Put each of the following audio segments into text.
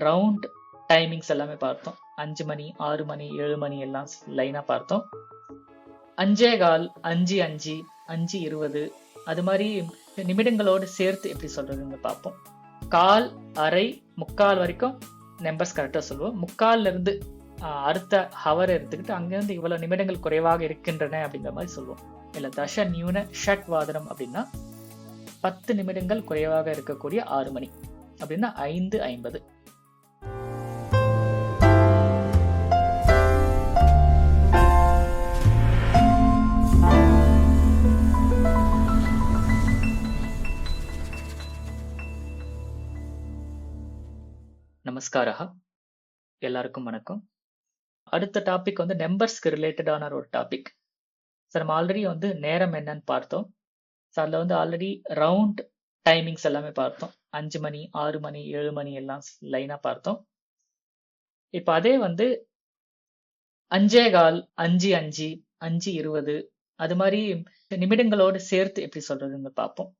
Round timings எல்லாமே பார்த்தோம். 5 மணி, 6 மணி, 7 மணி எல்லாம் லைனா பார்த்தோம். 5:15, 5:05, 5:20 அது மாதிரி நிமிடங்களோடு சேர்த்து எப்படி சொல்றதுன்னு பார்ப்போம். கால், அரை, முக்கால் வரைக்கும் நம்பர்ஸ் கரெக்டா சொல்லுவோம். முக்கால்ல இருந்து அடுத்த ஹவர் எடுத்துக்கிட்டு அங்கிருந்து இவ்வளவு நிமிடங்கள் குறைவாக இருக்கின்றன அப்படிங்கிற மாதிரி சொல்லுவோம். இல்ல தச நியூன ஷட் வாதனம் அப்படின்னா 10 நிமிடங்கள் குறைவாக இருக்கக்கூடிய 6 மணி அப்படின்னா 5:50. நமஸ்காரா, எல்லாருக்கும் வணக்கம். அடுத்த டாபிக் வந்து நம்பர்ஸ்க்கு ரிலேட்டடான ஒரு டாபிக். சார் நம்ம ஆல்ரெடி வந்து நேரம் என்னன்னு பார்த்தோம். ஸோ அதில் வந்து ஆல்ரெடி ரவுண்ட் டைமிங்ஸ் எல்லாமே பார்த்தோம். 5 மணி, 6 மணி, 7 மணி எல்லாம் லைனா பார்த்தோம். இப்போ அதே வந்து 5:15, 5:05, 5:20 அது மாதிரி நிமிடங்களோடு சேர்த்து எப்படி சொல்றதுன்னு பார்ப்போம்.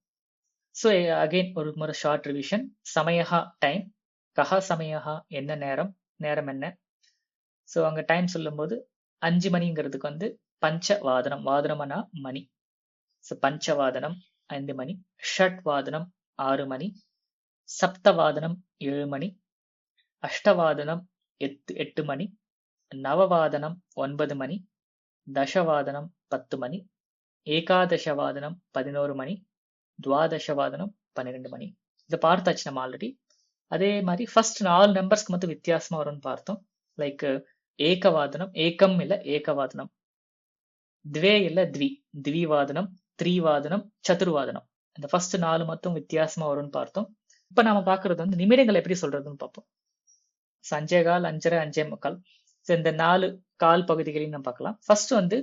ஸோ அகெயின் ஒரு முறை ஷார்ட் ரிவிஷன். சமயஹா டைம், கஹா சமயஹா என்ன நேரம், நேரம் என்ன. ஸோ அங்க டைம் சொல்லும்போது 5 மணிங்கிறதுக்கு வந்து பஞ்சவாதனம், வாதனம்னா மணி. ஸோ பஞ்சவாதனம் 5 மணி, ஷட் வாதனம் 6 மணி, சப்தவாதனம் 7 மணி, அஷ்டவாதனம் 8 மணி, நவவாதனம் 9 மணி, தசவாதனம் 10 மணி, ஏகாதசவாதனம் 11 மணி, துவாதசவாதனம் 12 மணி. இதை பார்த்தாச்சு நம்ம ஆல்ரெடி. அதே மாதிரி ஃபர்ஸ்ட் 4 நம்பர்ஸ்க்கு மட்டும் வித்தியாசமா வரும்னு பார்த்தோம். லைக் ஏகவாதனம், ஏகம் இல்ல ஏகவாதனம், த்வே இல்ல த்வி, த்விவாதனம், த்ரீவாதனம், சதுர்வாதனம். இந்த ஃபர்ஸ்ட் 4 மட்டும் வித்தியாசமா வரும்னு பார்த்தோம். இப்ப நாம பாக்குறது வந்து நிமிடங்கள் எப்படி சொல்றதுன்னு பார்ப்போம். 5:15, 5:30, 5:45. இந்த 4 கால் பகுதிகளையும் நம்ம பார்க்கலாம். ஃபர்ஸ்ட் வந்து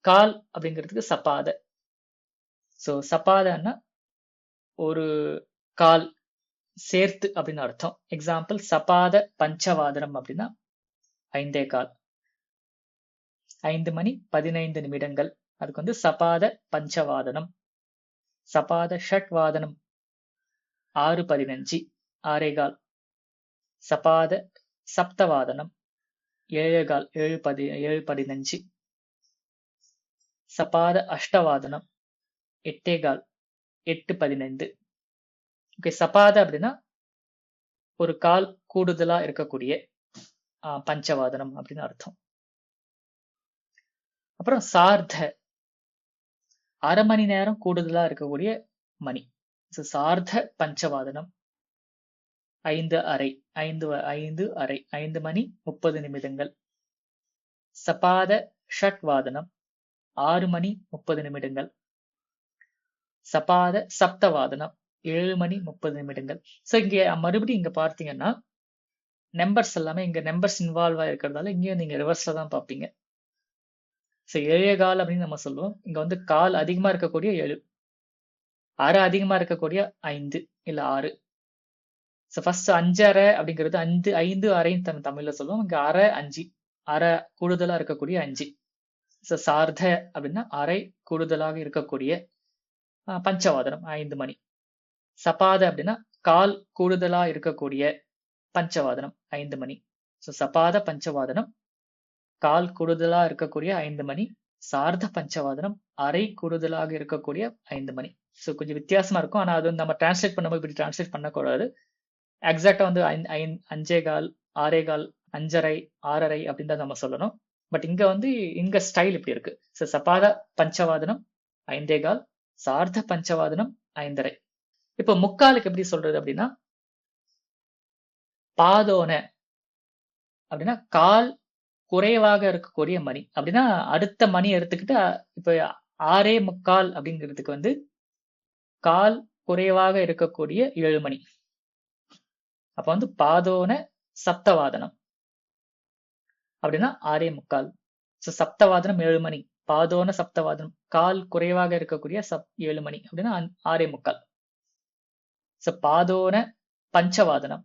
கால் அப்படிங்கிறதுக்கு சப்பாத. ஸோ சப்பாதன்னா ஒரு கால் சேர்த்து அப்படின்னு அர்த்தம். எக்ஸாம்பிள் சபாத பஞ்சவாதனம் அப்படின்னா 5:15, 5 மணி 15 நிமிடங்கள். அதுக்கு வந்து சபாத பஞ்சவாதனம். சபாத ஷட் வாதனம் 6:15, 6:15. சபாத சப்தவாதனம் 7:15, 7:15. சபாத அஷ்டவாதனம் 8:15, 8:15. ஓகே, சபாத அப்படின்னா ஒரு கால் கூடுதலா இருக்கக்கூடிய பஞ்சவாதனம் அப்படின்னு அர்த்தம். அப்புறம் சார்த, அரை மணி நேரம் கூடுதலா இருக்கக்கூடிய மணி. சார்த பஞ்சவாதனம் 5:30, 5:30, 5 மணி 30 நிமிடங்கள். சபாத ஷட் வாதனம் 6 மணி 30 நிமிடங்கள். சபாத சப்தவாதனம் 7 மணி 30 நிமிடங்கள். ஸோ இங்க மறுபடியும் இங்க பார்த்தீங்கன்னா நம்பர்ஸ் எல்லாமே இங்க நம்பர்ஸ் இன்வால்வ் ஆயிருக்கிறதால இங்கேயும் நீங்க ரிவர்ஸ்ல தான் பார்ப்பீங்க. ஸோ 7:15 அப்படின்னு நம்ம சொல்லுவோம். இங்க வந்து கால் அதிகமா இருக்கக்கூடிய 7, அரை அதிகமா இருக்கக்கூடிய 5 இல்ல 6. ஸோ ஃபர்ஸ்ட் 5:30 அப்படிங்கிறது 5 அரைன்னு தமிழ்ல சொல்லுவோம். இங்க அரை 5, அரை கூடுதலா இருக்கக்கூடிய 5. ஸோ சார்த அப்படின்னா அரை கூடுதலாக இருக்கக்கூடிய பஞ்சவாதனம் 5 மணி. சபாத அப்படின்னா கால் கூடுதலா இருக்கக்கூடிய பஞ்சவாதனம் 5 மணி. ஸோ சபாத பஞ்சவாதனம் கால் கூடுதலா இருக்கக்கூடிய 5 மணி. சார்த பஞ்சவாதனம் அரை கூடுதலாக இருக்கக்கூடிய 5 மணி. ஸோ கொஞ்சம் வித்தியாசமா இருக்கும். ஆனா அது வந்து நம்ம டிரான்ஸ்லேட் பண்ணும்போது இப்படி டிரான்ஸ்லேட் பண்ணக்கூடாது. எக்ஸாக்டா வந்து 5:15, 6:15, 5:30, 6:30 அப்படின்னு தான் நம்ம சொல்லணும். பட் இங்க வந்து இங்க ஸ்டைல் இப்படி இருக்கு. ஸோ சபாத பஞ்சவாதனம் 5:15, சார்த பஞ்சவாதனம் 5:30. இப்போ முக்காலுக்கு எப்படி சொல்றது அப்படின்னா பாதோன அப்படின்னா கால் குறைவாக இருக்கக்கூடிய மணி அப்படின்னா அடுத்த மணி எடுத்துக்கிட்டு இப்ப 6:45 அப்படிங்கிறதுக்கு வந்து கால் குறைவாக இருக்கக்கூடிய 7 மணி. அப்ப வந்து பாதோன சப்தவாதனம் அப்படின்னா 6:45. ஸோ சப்தவாதனம் 7 மணி, பாதோன சப்தவாதனம் கால் குறைவாக இருக்கக்கூடிய 7 மணி அப்படின்னா 6:45. ஸோ பாதோன பஞ்சவாதனம்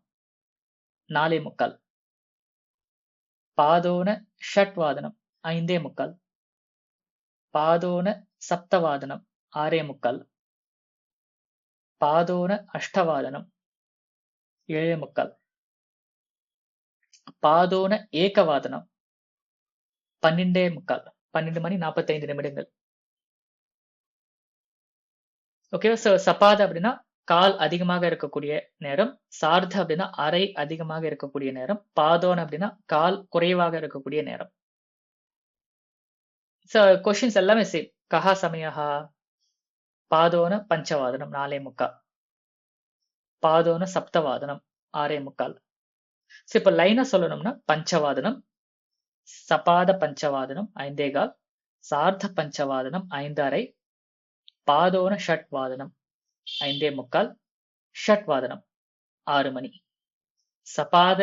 4:45. பாதோன ஷட் வாதனம் 5:45. பாதோன சப்தவாதனம் 6:45. பாதோன அஷ்டவாதனம் 7:45. பாதோன ஏகவாதனம் 12:45, 12:45. ஓகேவா? ஸோ சபாத அப்படின்னா கால் அதிகமாக இருக்கக்கூடிய நேரம், சார்த அப்படின்னா அரை அதிகமாக இருக்கக்கூடிய நேரம், பாதோன அப்படின்னா கால் குறைவாக இருக்கக்கூடிய நேரம். ஸோ கொஸ்டின்ஸ் எல்லாமே சேம். கஹா சமயஹா, பாதோன பஞ்சவாதனம் 4:45, பாதோன சப்தவாதனம் 6:45. ஸோ இப்போ லைனா சொல்லணும்னா பஞ்சவாதனம், சபாத பஞ்சவாதனம் 5:15, சார்த்த பஞ்சவாதனம் 5:30, பாதோன ஷட் வாதனம் 5:45, ஷட் வாதனம் 6 மணி, சபாத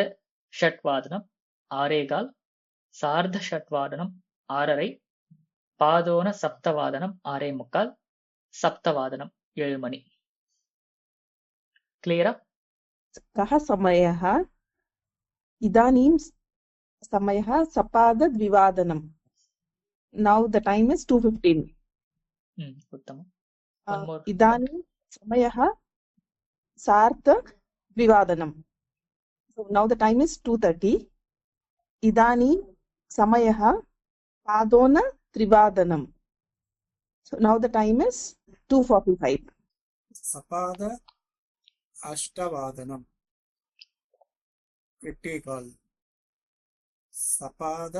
ஷட் வாதனம் 6:15, சார்த ஷட் வாதனம் 6:30, பாதோன சப்தவாதனம் 6:45, சப்தவாதனம் 7 மணி. கிளியரா? कः समयः इदानीं समयः सपादद्विवादनम् now the time is 2:15 உத்தமம். One more. इदानीं समयः सार्धद्विवादनम् so now the time is 2:30 इदानीं समयः पादोनत्रिवादनम् so now the time is 2:45 सपाद अष्टवादनम 8:15, सपाद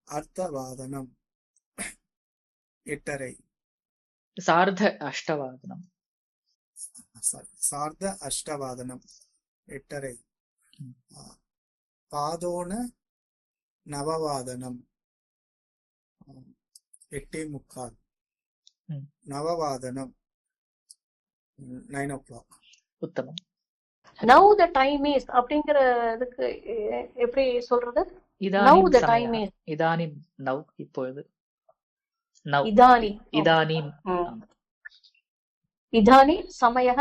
अर्धवादनम 8:30, சார்த அஷ்டவாதனம் सार्ध अष्टवादनम 8:30, पादोन नववादनम 8:45, नववादनम 9 o'clock. உத்தமம். now the time is அப்படிங்கிறதுக்கு எப்படி சொல்றது? now இதானீம் the சமயः. time is இதானீம் நவ், இப்பொழுது. நவ். இதானி இதானீம். இதானி சமயः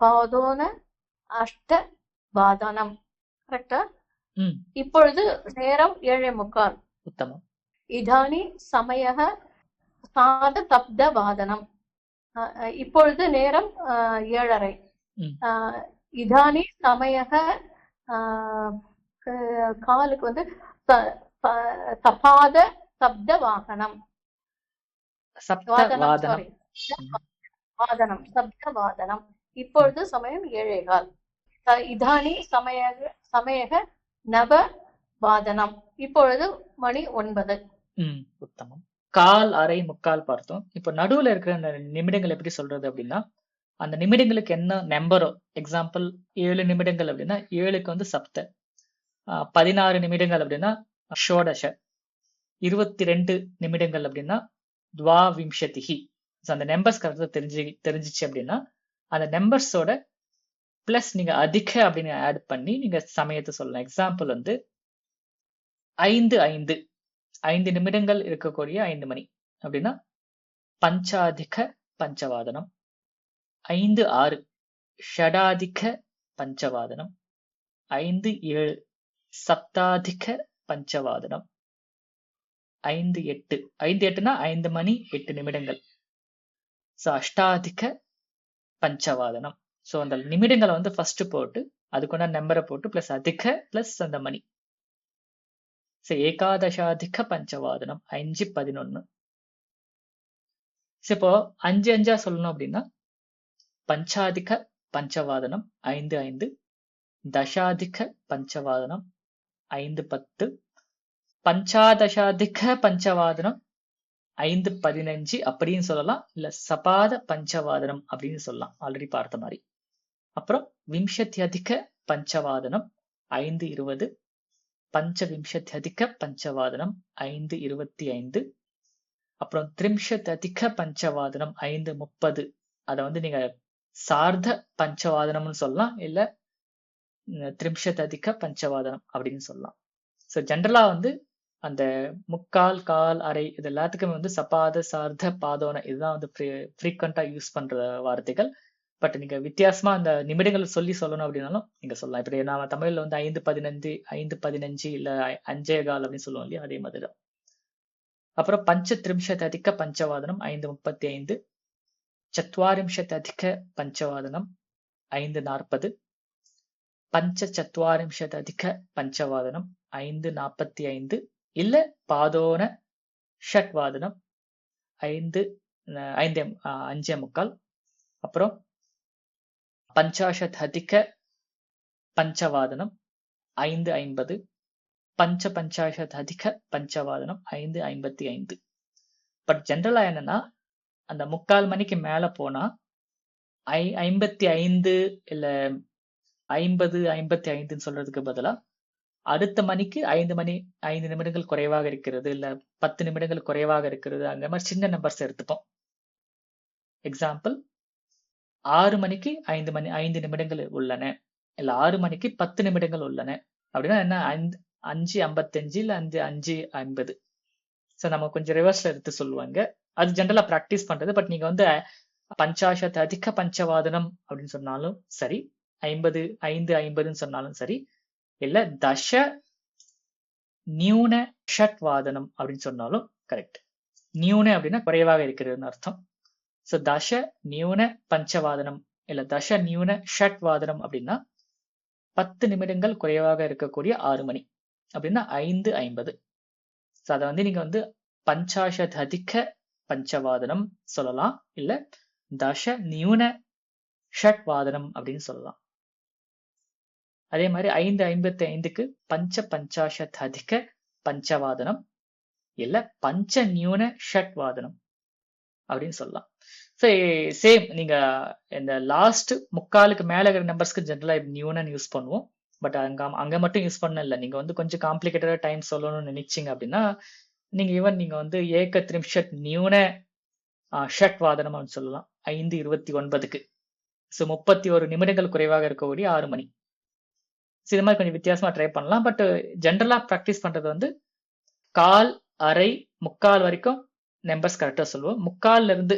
பாதோன அஷ்டவாதனம். கரெக்டா? இப்பொழுது நேரம் 7:45. உத்தமம். இதானி சமயः சாத சப்தவாதனம். இப்பொழுது நேரம் 7:30. இதானி சமயः காலுக்கு வந்து சபாத சப்தவாகனம் சப்தவாதனம். வாதனம் சப்தவாதனம். இப்பொழுது சமயம் 7:15. இதானி சமயக நவ வாதனம். இப்பொழுது மணி 9. உத்தமம். கால், அரை, முக்கால் பார்த்தோம். இப்போ நடுவுல இருக்கிற நிமிடங்கள் எப்படி சொல்றது அப்படின்னா, அந்த நிமிடங்களுக்கு என்ன நம்பரோ, எக்ஸாம்பிள் 7 நிமிடங்கள் அப்படின்னா 7க்கு வந்து சப்த, 16 நிமிடங்கள் அப்படின்னா ஷோடச, 22 நிமிடங்கள் அப்படின்னா துவாவிம்சதிஹி. அந்த நம்பர்ஸ் கரெக்டாக தெரிஞ்சிச்சு அப்படின்னா அந்த நம்பர்ஸோட பிளஸ் நீங்க அதிக அப்படின்னு ஆட் பண்ணி நீங்க சமயத்தை சொல்லலாம். எக்ஸாம்பிள் வந்து 5 நிமிடங்கள் இருக்கக்கூடிய 5 மணி அப்படின்னா பஞ்சாதிக பஞ்சவாதனம், 5:06 ஷடாதிக பஞ்சவாதனம், 5:07 சப்தாதிக பஞ்சவாதனம், 5:08 5 மணி 8 நிமிடங்கள், ஸோ அஷ்டாதிக பஞ்சவாதனம். ஸோ அந்த நிமிடங்களை வந்து ஃபர்ஸ்ட் போட்டு அதுக்குள்ள நம்பரை போட்டு பிளஸ் அதிக பிளஸ் அந்த மணி, ஸோ ஏகாதசாதிக பஞ்சவாதனம் 5:11. இப்போ 5 சொல்லணும் அப்படின்னா பஞ்சாதிக பஞ்சவாதனம் 5:05, தசாதிக பஞ்சவாதனம் 5:10, பஞ்சாதசாதிக பஞ்சவாதனம் 5:15 அப்படின்னு சொல்லலாம். இல்ல சபாத பஞ்சவாதனம் அப்படின்னு சொல்லலாம், ஆல்ரெடி பார்த்த மாதிரி. அப்புறம் விம்சத்யதிக பஞ்சவாதனம் 5:20, பஞ்சவிம்சத்யதிக பஞ்சவாதனம் 5:25, அப்புறம் திரிம்சத்யதிக பஞ்சவாதனம் 5:30. அதை வந்து நீங்க சார்த பஞ்சவாதனம்னு சொல்லலாம், இல்ல திரிம்சத்யதிக பஞ்சவாதனம் அப்படின்னு சொல்லலாம். ஸோ ஜென்ரலா வந்து அந்த முக்கால், கால், அரை இது எல்லாத்துக்குமே வந்து சபாத, சார்த, பாதோன இதுதான் வந்து ஃப்ரீக்வெண்டா யூஸ் பண்ற வார்த்தைகள். பட் நீங்க வித்தியாசமா அந்த நிமிடங்கள் சொல்லணும் அப்படின்னாலும் நீங்க சொல்லலாம். இப்படி நாம தமிழ்ல வந்து 5:15 இல்ல 5:15 அப்படின்னு சொல்லுவோம் இல்லையா, அதே மாதிரிதான். அப்புறம் பஞ்சத்ரிம்சத்யதிக பஞ்சவாதனம் 5:35, சத்வாரிம்சத்யதிக பஞ்சவாதனம் 5:40, பஞ்சசத்வாரிம்ஷததிக பஞ்சவாதனம் 5:45 இல்ல பாதோன ஷட்வாதனம் 5:45. அப்புறம் பஞ்சாஷததிக பஞ்சவாதனம் 5:50. பஞ்சாஷததிக பஞ்சவாதனம் 5:55. பட் ஜென்ரலா என்னன்னா அந்த 3/4 மணிக்கு மேல போனா 55 இல்ல 50-55 சொல்றதுக்கு பதிலா அடுத்த மணிக்கு 5 நிமிடங்கள் குறைவாக இருக்கிறது இல்ல 10 நிமிடங்கள் குறைவாக இருக்கிறது, அந்த மாதிரி சின்ன நம்பர்ஸ் எடுத்துப்போம். எக்ஸாம்பிள் 6 மணிக்கு 5 நிமிடங்கள் உள்ளன, இல்ல 6 மணிக்கு 10 நிமிடங்கள் உள்ளன அப்படின்னா என்ன, 5:55 இல்ல 5:50. ஸோ நம்ம கொஞ்சம் ரிவர்ஸ்ல எடுத்து சொல்லுவாங்க. அது ஜென்ரலா ப்ராக்டிஸ் பண்றது. பட் நீங்க வந்து பஞ்சாஷததிக பஞ்சவாதனம் அப்படின்னு சொன்னாலும் சரி, 5:50 சொன்னாலும் சரி, இல்ல தச நியூன ஷட் வாதனம் அப்படின்னு சொன்னாலும் கரெக்ட். நியூன அப்படின்னா குறைவாக இருக்கிறதுன்னு அர்த்தம். ஸோ தச நியூன பஞ்சவாதனம் இல்ல தச நியூன ஷட் வாதனம் அப்படின்னா 10 நிமிடங்கள் குறைவாக இருக்கக்கூடிய 6 மணி அப்படின்னா 5:50. ஸோ அதை வந்து நீங்க வந்து பஞ்சாஷததிக பஞ்சவாதனம் சொல்லலாம், இல்ல தச நியூன ஷட் வாதனம் அப்படின்னு சொல்லலாம். அதே மாதிரி 5:55க்கு பஞ்சாஷததிக பஞ்சவாதனம் இல்ல பஞ்ச நியூன ஷட் வாதனம் அப்படின்னு சொல்லலாம். ஸோ சேம் நீங்க இந்த லாஸ்ட் 3/4க்கு மேல இருக்கிற நம்பர்ஸ்க்கு ஜென்ரலா நியூனன்னு யூஸ் பண்ணுவோம். பட் அங்க மட்டும் யூஸ் பண்ண இல்லை. நீங்க வந்து கொஞ்சம் காம்ப்ளிகேட்டடா டைம் சொல்லணும்னு நினைச்சீங்க அப்படின்னா நீங்க ஈவன் நீங்க வந்து ஏகத்ரிம்ஷத் நியூன ஷட் வாதனம் அப்படின்னு சொல்லலாம் 5:29க்கு. ஸோ 31 நிமிடங்கள் குறைவாக இருக்கக்கூடிய 6 மணி. இது மாதிரி கொஞ்சம் வித்தியாசமா ட்ரை பண்ணலாம். பட் ஜென்ரலா ப்ராக்டிஸ் பண்றது வந்து 1/4, அரை, 3/4 வரைக்கும் நம்பர்ஸ் கரெக்டா சொல்லுவோம். 3/4ல இருந்து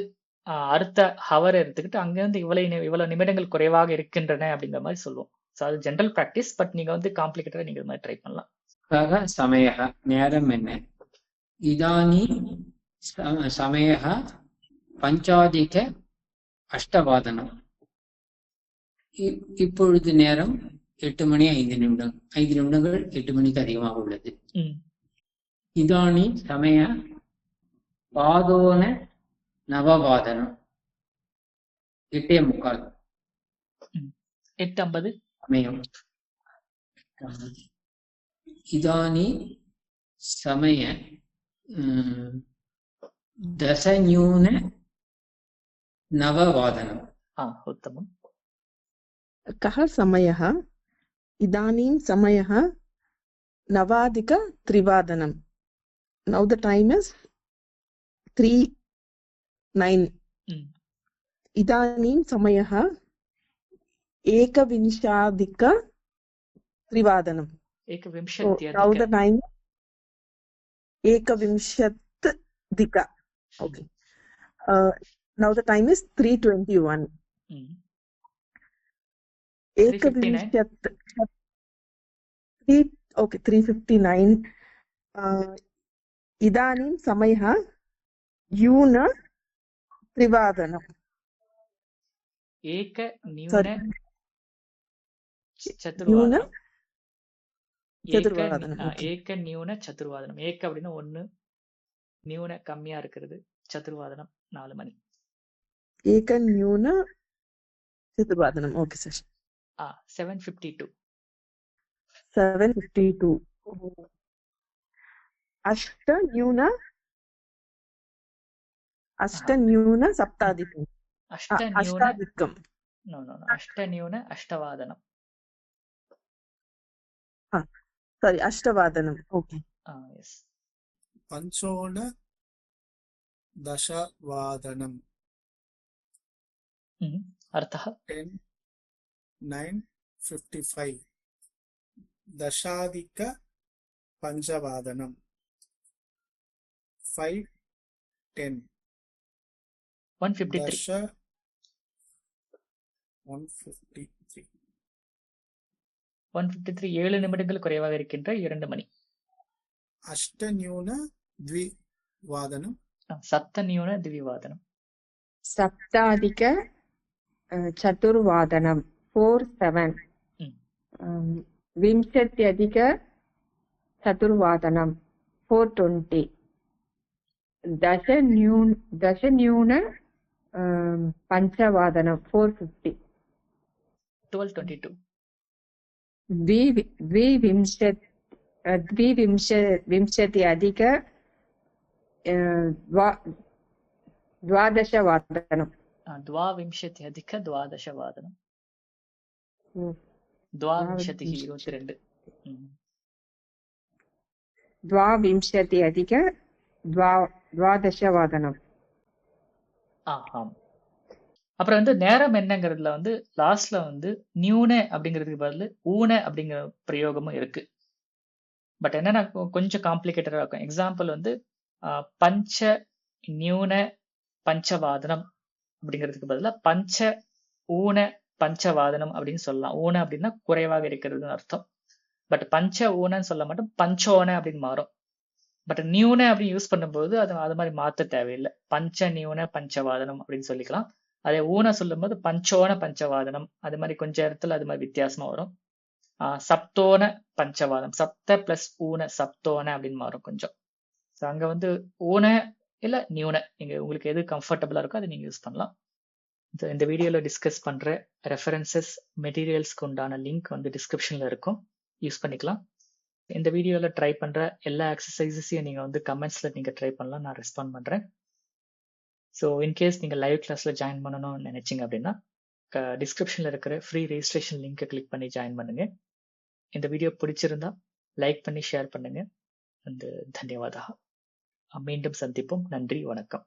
அடுத்த ஹவர் எடுத்துக்கிட்டு அங்கிருந்து இவ்வளவு நிமிடங்கள் குறைவாக இருக்கின்றன அப்படிங்கிற மாதிரி சொல்லுவோம். ஸோ அது ஜென்ரல் ப்ராக்டிஸ். பட் நீங்க வந்து காம்ப்ளிகேட்டடா நீங்க இது மாதிரி ட்ரை பண்ணலாம். கக சமயः நேரம் என்ன? இதானி சமயः பஞ்சாதிக அஷ்டவாதனம். இப்பொழுது நேரம் 8:05. 5 நிமிடங்கள் 8 மணிக்கு அதிகமாக உள்ளது. இதானி சமய பாதோன நவவாதனம் 8:45. 8:50 சமயம். இதானி சமய தசநியூன நவவாதனம். உத்தமம். कः समयः? इदानीं समयः 9:03. Now the time is 3:09. इदानीं समयः 1:20. 1:20. Now the time 1:20. Okay. Now the time is 3:21. 3:59. इदानीं समयः यून त्रिवादनम्. एक न्यून चतुर्वादनम्. एक न्यून चतुर्वादनम्. एक அப்படின்னா 1, நியூன கம்மியா இருக்கிறது, சதுர்வாதனம் 4 மணி. एक न्यून चतुर्वादनम्. Okay sir. 7:52. 7:52. अष्ट न्यून सप्ताधिकम्. अष्टाधिकम्. अष्ट न्यून अष्टवादनम्. सारी अष्टवादनम्. ओके. यस. पंचोन दशवादनम्. अर्थः 9:55. दशाधिक पंचवादनम् 5:10. 1:53. 1:53. 7 நிமிடங்கள் குறைவாக இருக்கின்ற 2 மணி. अष्टन्यून द्विवादनम्. सप्तन्यून द्विवादनम्. सप्ताधिक चतुर्वादनम् 4:07. विंशत्यधिकचतुर्वादनं 4:20 दश न्यून पञ्चवादनं 4:50 12:22 द्विविंशति द्वादशवादनं 12:12 22 द्वाविंशत्यधिकद्वादशवादனம் ஆம். அப்புறம் வந்து நேரம் என்னங்கிறதுல வந்து லாஸ்ட்ல வந்து நியூன அப்படிங்கிறதுக்கு பதில் ஊன அப்படிங்கிற பிரயோகமும் இருக்கு. பட் என்னன்னா கொஞ்சம் காம்ப்ளிகேட்டடா இருக்கும். எக்ஸாம்பிள் வந்து பஞ்ச நியூன பஞ்சவாதனம் அப்படிங்கிறதுக்கு பதிலா பஞ்ச ஊன பஞ்சவாதனம் அப்படின்னு சொல்லலாம். ஊன அப்படின்னா குறைவாக இருக்கிறதுன்னு அர்த்தம். பட் பஞ்ச ஊனன்னு சொல்ல மாட்டோம், பஞ்சோன அப்படின்னு மாறும். பட் நியூன அப்படின்னு யூஸ் பண்ணும்போது அது மாதிரி மாத்த தேவையில்லை. பஞ்ச நியூன பஞ்சவாதனம் அப்படின்னு சொல்லிக்கலாம். அதே ஊன சொல்லும் போது பஞ்சோன பஞ்சவாதனம், அது மாதிரி கொஞ்சம் இடத்துல அது மாதிரி வித்தியாசமா வரும். சப்தோன பஞ்சவாதம், சப்த பிளஸ் ஊன சப்தோன அப்படின்னு மாறும் கொஞ்சம். ஸோ அங்க வந்து ஊன இல்ல நியூன, நீங்க உங்களுக்கு எது கம்ஃபர்டபுளா இருக்கோ அதை நீங்க யூஸ் பண்ணலாம். இந்த வீடியோல டிஸ்கஸ் பண்ற ரெஃபரன்சஸ் மெட்டீரியல்ஸ்க்கு உண்டான லிங்க் வந்து டிஸ்கிரிப்ஷன்ல இருக்கும், யூஸ் பண்ணிக்கலாம். இந்த வீடியோல ட்ரை பண்ற எல்லா எக்ஸசைசஸையும் நீங்க வந்து கமெண்ட்ஸ்ல நீங்க ட்ரை பண்ணலாம், நான் ரெஸ்பாண்ட் பண்றேன். ஸோ இன்கேஸ் நீங்க லைவ் கிளாஸ்ல ஜாயின் பண்ணணும்னு நினைச்சீங்க அப்படின்னா டிஸ்கிரிப்ஷன்ல இருக்கிற ஃப்ரீ ரெஜிஸ்ட்ரேஷன் லிங்கை கிளிக் பண்ணி ஜாயின் பண்ணுங்க. இந்த வீடியோ பிடிச்சிருந்தா லைக் பண்ணி ஷேர் பண்ணுங்க. தன்யவாதா. மீண்டும் சந்திப்போம். நன்றி, வணக்கம்.